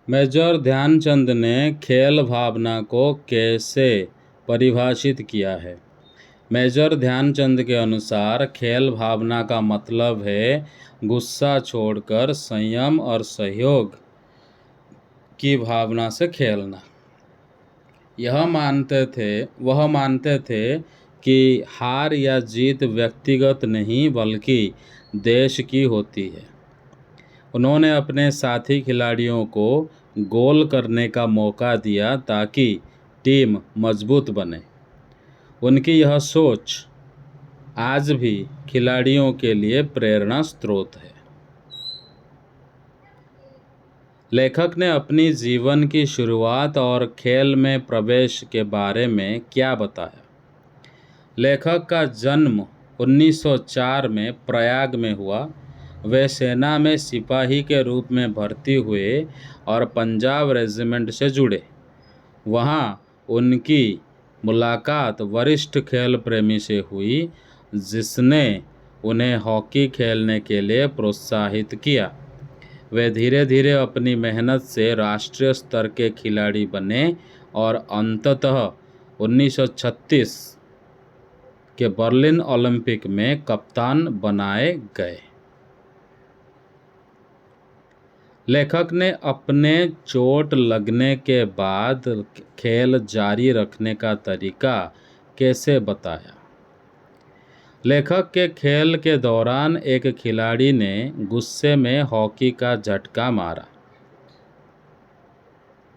Major Dhyanchand ने खेल भावना को कैसे परिभाषित किया है? मेजर ध्यानचंद के अनुसार खेल भावना का मतलब है गुस्सा छोड़कर संयम और सहयोग की भावना से खेलना। वह मानते थे कि हार या जीत व्यक्तिगत नहीं बल्कि देश की होती है। उन्होंने अपने साथी खिलाड़ियों को गोल करने का मौका दिया ताकि टीम मजबूत बने। उनकी यह सोच आज भी खिलाड़ियों के लिए प्रेरणा स्रोत है। लेखक ने अपनी जीवन की शुरुआत और खेल में प्रवेश के बारे में क्या बताया? लेखक का जन्म 1904 में प्रयाग में हुआ। वे सेना में सिपाही के रूप में भर्ती हुए और पंजाब रेजिमेंट से जुड़े। वहां उनकी मुलाकात वरिष्ठ खेल प्रेमी से हुई, जिसने उन्हें हॉकी खेलने के लिए प्रोत्साहित किया। वे धीरे धीरे अपनी मेहनत से राष्ट्रीय स्तर के खिलाड़ी बने और अंततः 1936 के बर्लिन ओलंपिक में कप्तान बनाए गए। लेखक ने अपने चोट लगने के बाद खेल जारी रखने का तरीका कैसे बताया? लेखक के खेल के दौरान एक खिलाड़ी ने गुस्से में हॉकी का झटका मारा,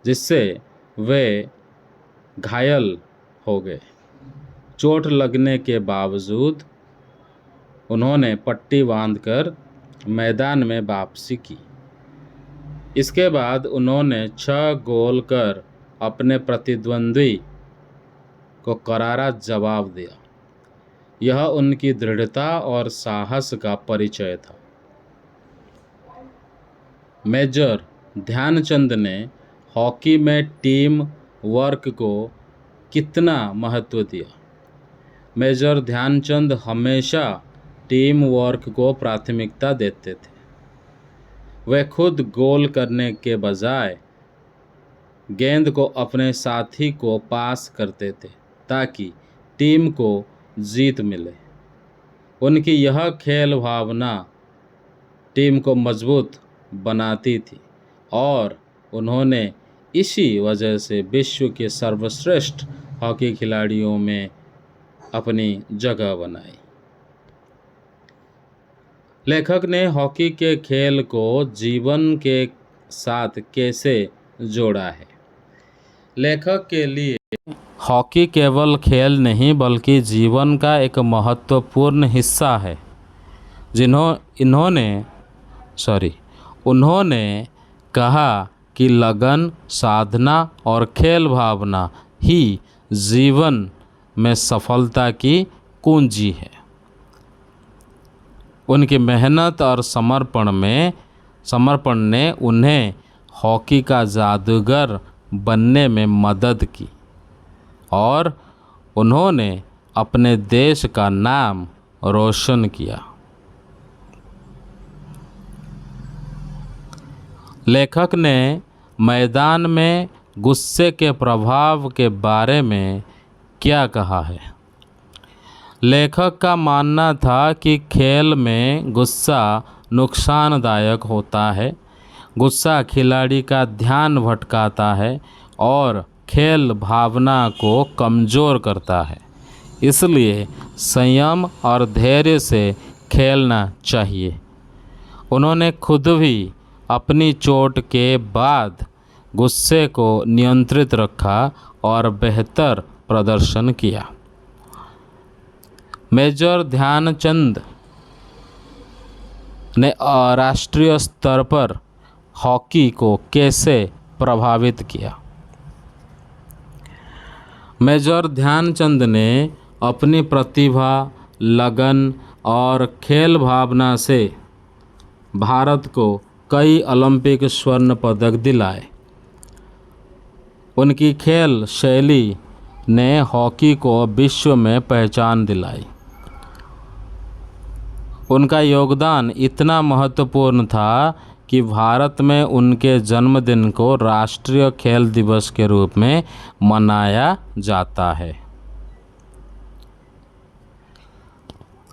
जिससे वे घायल हो गए। चोट लगने के बावजूद उन्होंने पट्टी बांधकर मैदान में वापसी की। इसके बाद उन्होंने 6 गोल कर अपने प्रतिद्वंद्वी को करारा जवाब दिया। यह उनकी दृढ़ता और साहस का परिचय था। मेजर ध्यानचंद ने हॉकी में टीम वर्क को कितना महत्व दिया? मेजर ध्यानचंद हमेशा टीम वर्क को प्राथमिकता देते थे। वे खुद गोल करने के बजाय गेंद को अपने साथी को पास करते थे ताकि टीम को जीत मिले। उनकी यह खेल भावना टीम को मजबूत बनाती थी और उन्होंने इसी वजह से विश्व के सर्वश्रेष्ठ हॉकी खिलाड़ियों में अपनी जगह बनाई। लेखक ने हॉकी के खेल को जीवन के साथ कैसे जोड़ा है? लेखक के लिए हॉकी केवल खेल नहीं बल्कि जीवन का एक महत्वपूर्ण हिस्सा है। उन्होंने कहा कि लगन, साधना और खेल भावना ही जीवन में सफलता की कुंजी है। उनकी मेहनत और समर्पण ने उन्हें हॉकी का जादूगर बनने में मदद की और उन्होंने अपने देश का नाम रोशन किया। लेखक ने मैदान में गुस्से के प्रभाव के बारे में क्या कहा है? लेखक का मानना था कि खेल में गुस्सा नुकसानदायक होता है। गुस्सा खिलाड़ी का ध्यान भटकाता है और खेल भावना को कमज़ोर करता है। इसलिए संयम और धैर्य से खेलना चाहिए। उन्होंने खुद भी अपनी चोट के बाद गुस्से को नियंत्रित रखा और बेहतर प्रदर्शन किया। मेजर ध्यानचंद ने राष्ट्रीय स्तर पर हॉकी को कैसे प्रभावित किया? मेजर ध्यानचंद ने अपनी प्रतिभा, लगन और खेल भावना से भारत को कई ओलंपिक स्वर्ण पदक दिलाए। उनकी खेल शैली ने हॉकी को विश्व में पहचान दिलाई। उनका योगदान इतना महत्वपूर्ण था कि भारत में उनके जन्मदिन को राष्ट्रीय खेल दिवस के रूप में मनाया जाता है।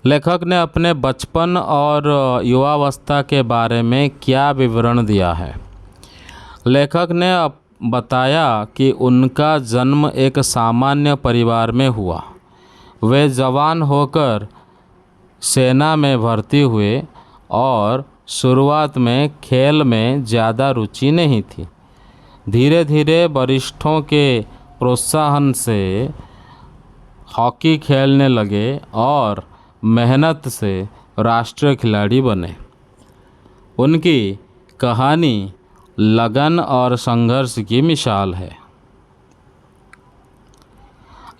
लेखक ने अपने बचपन और युवावस्था के बारे में क्या विवरण दिया है? लेखक ने बताया कि उनका जन्म एक सामान्य परिवार में हुआ। वे जवान होकर सेना में भर्ती हुए और शुरुआत में खेल में ज़्यादा रुचि नहीं थी। धीरे धीरे वरिष्ठों के प्रोत्साहन से हॉकी खेलने लगे और मेहनत से राष्ट्रीय खिलाड़ी बने। उनकी कहानी लगन और संघर्ष की मिसाल है।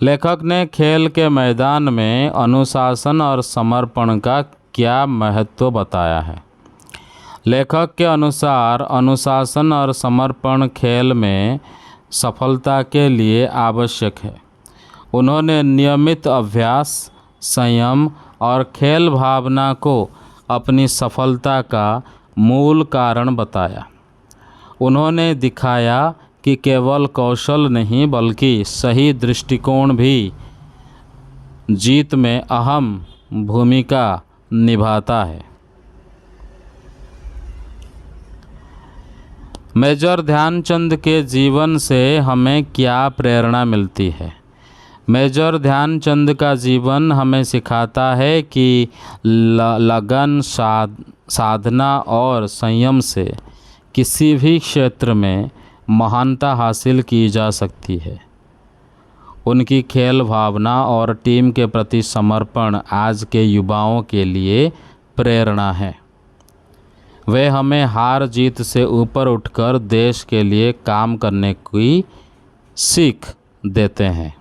लेखक ने खेल के मैदान में अनुशासन और समर्पण का क्या महत्व बताया है? लेखक के अनुसार अनुशासन और समर्पण खेल में सफलता के लिए आवश्यक है। उन्होंने नियमित अभ्यास, संयम और खेल भावना को अपनी सफलता का मूल कारण बताया। उन्होंने दिखाया कि केवल कौशल नहीं बल्कि सही दृष्टिकोण भी जीत में अहम भूमिका निभाता है। मेजर ध्यानचंद के जीवन से हमें क्या प्रेरणा मिलती है? मेजर ध्यानचंद का जीवन हमें सिखाता है कि लगन, साधना और संयम से किसी भी क्षेत्र में महानता हासिल की जा सकती है। उनकी खेल भावना और टीम के प्रति समर्पण आज के युवाओं के लिए प्रेरणा है। वे हमें हार जीत से ऊपर उठकर देश के लिए काम करने की सीख देते हैं।